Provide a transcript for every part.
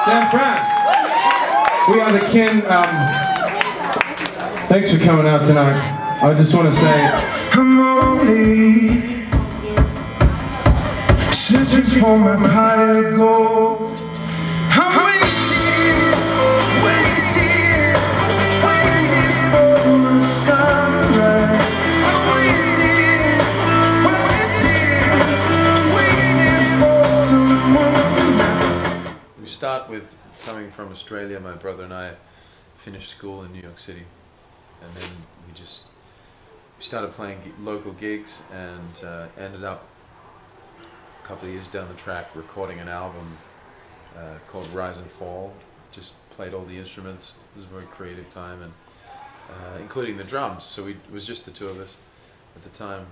San Fran. We are the kin. Thanks for coming out tonight. I just want to say, I'm only searching for my pot of gold. I'm waiting for my sunrise. I'm waiting for someone tonight. We start with coming from Australia. My brother and I finished school in New York City, and then we started playing local gigs, and ended up a couple of years down the track recording an album called Rise and Fall. Just played all the instruments. It was a very creative time, and including the drums. So it was just the two of us at the time.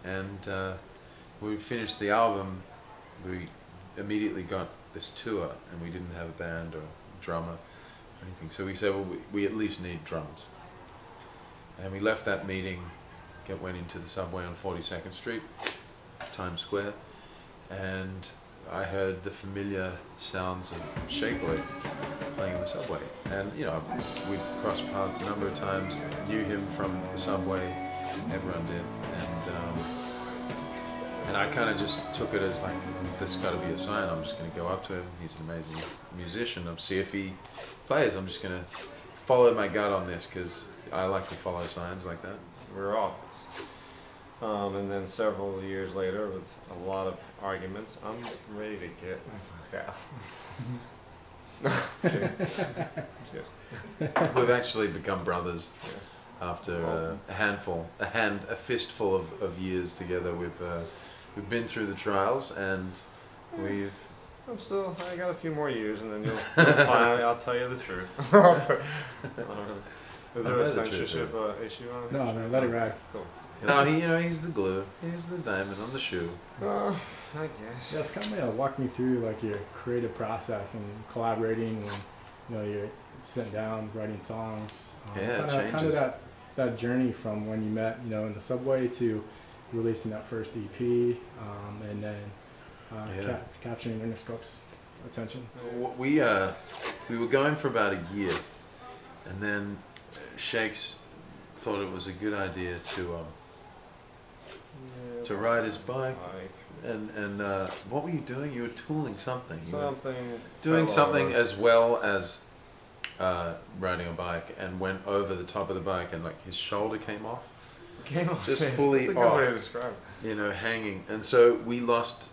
And when we finished the album, we immediately got this tour, and we didn't have a band or drummer or anything. So we said, well, we at least need drums. And we left that meeting, went into the subway on 42nd Street, Times Square, and I heard the familiar sounds of Shakeway playing in the subway. And you know, we'd crossed paths a number of times, knew him from the subway, everyone did, and I kind of just took it as like, this has got to be a sign. I'm just going to go up to him. He's an amazing musician. I'll see if he plays. I'm just going to follow my gut on this, because I like to follow signs like that. We're off. And then several years later, with a lot of arguments, I'm ready to get out. We've actually become brothers after a fistful of years together. We've been through the trials, and I got a few more years, and then you'll finally, I'll tell you the truth. Is there a censorship issue on it? No, man, let it ride. Cool. No, he's the glue. He's the diamond on the shoe. I guess. Just kind of walk me through like your creative process and collaborating when you're sitting down writing songs. Kind of that journey from when you met in the subway to releasing that first EP, and then capturing Interscope's attention. We were going for about a year, and then Shakes thought it was a good idea to ride his bike. And what were you doing? You were tooling something. Doing something as well as riding a bike, and went over the top of the bike, and like his shoulder came off. Just fully That's a good off. way to describe it. Hanging. And so we lost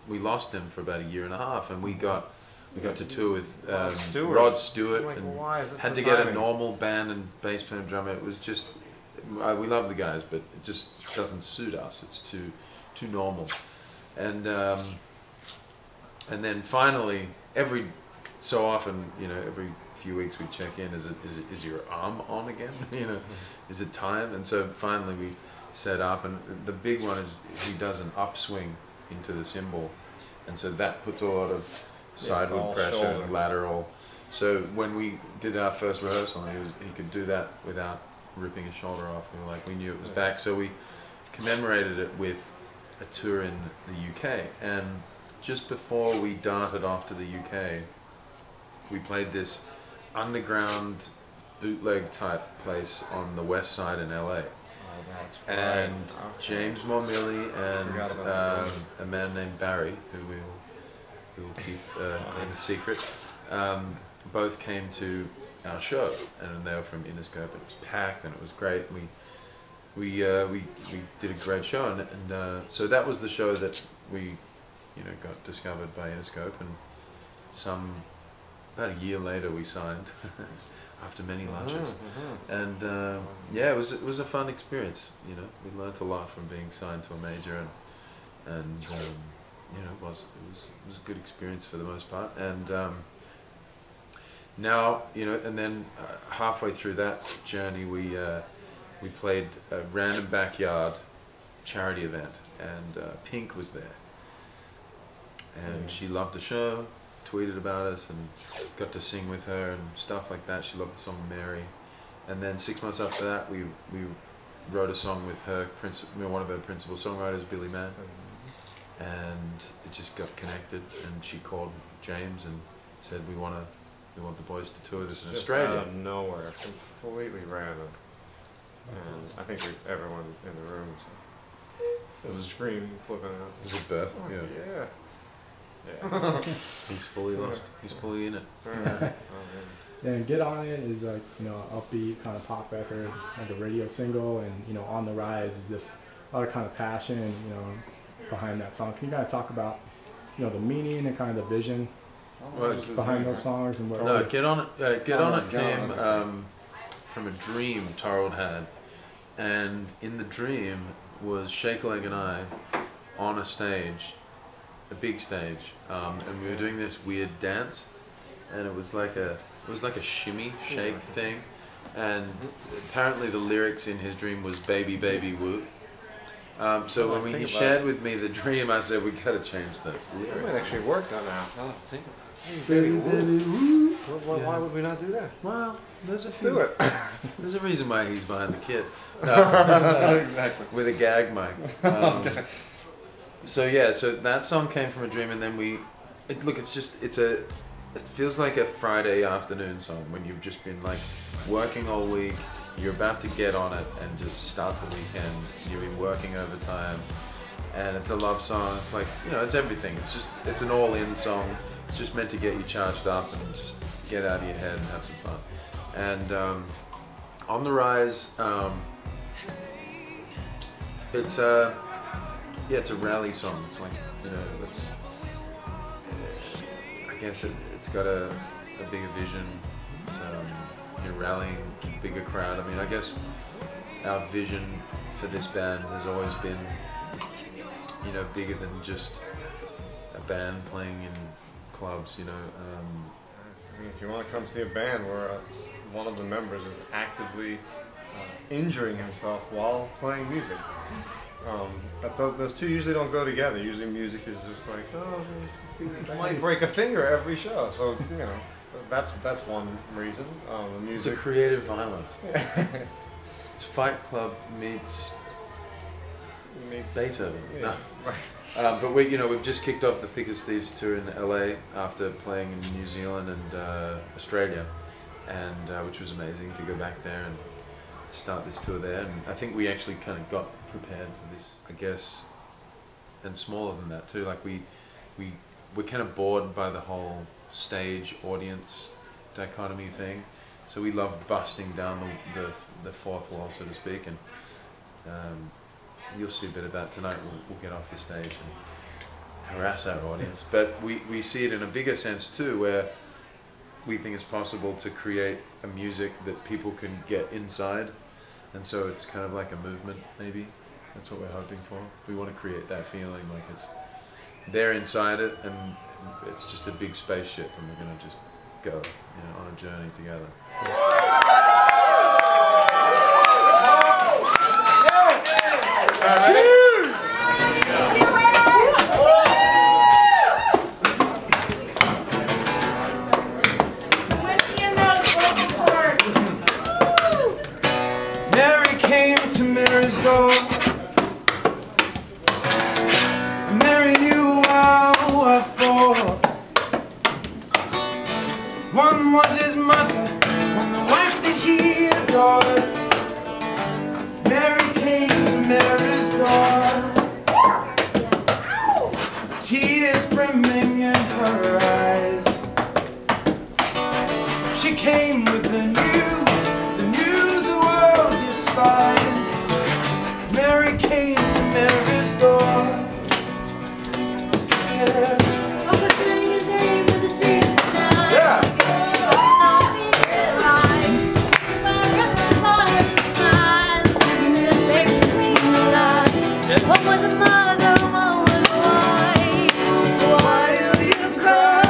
him for about a year and a half, and we got to tour with Rod Stewart, like, and why is this had to get a normal band and bass player and drummer. It was just, we love the guys, but it just doesn't suit us. It's too normal. And then finally, every so often, every few weeks we check in. Is your arm on again? Is it time? And so finally we set up, and the big one is he does an upswing into the cymbal, and so that puts a lot of sideward pressure and lateral. So when we did our first rehearsal, he could do that without ripping his shoulder off. We knew it was back, so we commemorated it with a tour in the UK. And just before we darted off to the UK, we played this underground bootleg type place on the west side in LA. And James Mormilli and a man named Barry, who we will keep in secret, both came to our show, and they were from Interscope. It was packed, and it was great. We did a great show, and so that was the show that we got discovered by Interscope, and about a year later we signed after many lunches, and it was a fun experience. We learnt a lot from being signed to a major, and it was a good experience for the most part. And now and then halfway through that journey, we played a random backyard charity event, and Pink was there, and she loved the show. Tweeted about us and got to sing with her and stuff like that. She loved the song Mary. And then 6 months after that, we wrote a song with her, one of her principal songwriters, Billy Mann. And it just got connected, and she called James and said we want the boys to tour this in Just Australia. Out of nowhere, completely random. And I think everyone in the room it was scream flipping out. It was a birth. Oh, Yeah. Yeah. He's fully lost. He's fully in it. And Get On It is like, you know, upbeat kind of pop record, like a radio single, and you know, On the Rise is just a lot of kind of passion, you know, behind that song. Can you kind of talk about, you know, the meaning and kind of the vision behind those songs and what? No, Get On It. Get On It came from a dream Torald had, and in the dream was Shakeleg and I on a stage, a big stage, and we were doing this weird dance, and it was like a shimmy shake thing, and apparently the lyrics in his dream was baby baby woo. So when he shared with me the dream, I said we gotta change those lyrics. We might actually work on that. I'll have to think about it. Baby baby woo. Why would we not do that? Well, Let's do it. There's a reason why he's behind the kid. Exactly. With a gag mic. So yeah, so that song came from a dream, and then it feels like a Friday afternoon song when you've just been like working all week, you're about to get on it and just start the weekend, you've been working overtime, and it's a love song. It's like, you know, it's everything. It's an all-in song. It's just meant to get you charged up and just get out of your head and have some fun. And On the Rise, it's a rally song. It's like, you know, I guess it's got a bigger vision. It's, you're rallying a bigger crowd. I mean, I guess our vision for this band has always been, you know, bigger than just a band playing in clubs, you know. I mean, if you want to come see a band where one of the members is actively injuring himself while playing music, those two usually don't go together. Usually music is just like, oh, you might break a finger every show. So, you know, that's one reason. The music. It's a creative violence. It's Fight Club meets Beethoven. Yeah, No. right. But we've just kicked off the Thick As Thieves tour in LA after playing in New Zealand and Australia, and which was amazing to go back there and start this tour there. And I think we actually kind of got prepared for this, I guess, and smaller than that too. Like we're kind of bored by the whole stage audience dichotomy thing, so we love busting down the fourth wall, so to speak, and you'll see a bit of that tonight. We'll get off the stage and harass our audience, but we see it in a bigger sense too, where we think it's possible to create a music that people can get inside, and so it's kind of like a movement, maybe. That's what we're hoping for. We want to create that feeling like they're inside it, and it's just a big spaceship, and we're going to just go, on a journey together. Cheers! Whiskey in those vocal cords. Mary came to Mary's door. Mary knew well what for. One was his mother, one the wife that he adored. Mary came to Mary's door, tears brimming in her eyes. She came with the news the world despised. Mary came to Mary's door. She said, What was a mother, what was a wife? Why do you cry,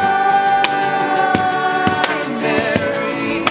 Mary?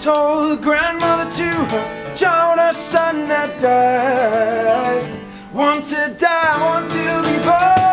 told grandmother to her child, her son that died. One to die, one to be born.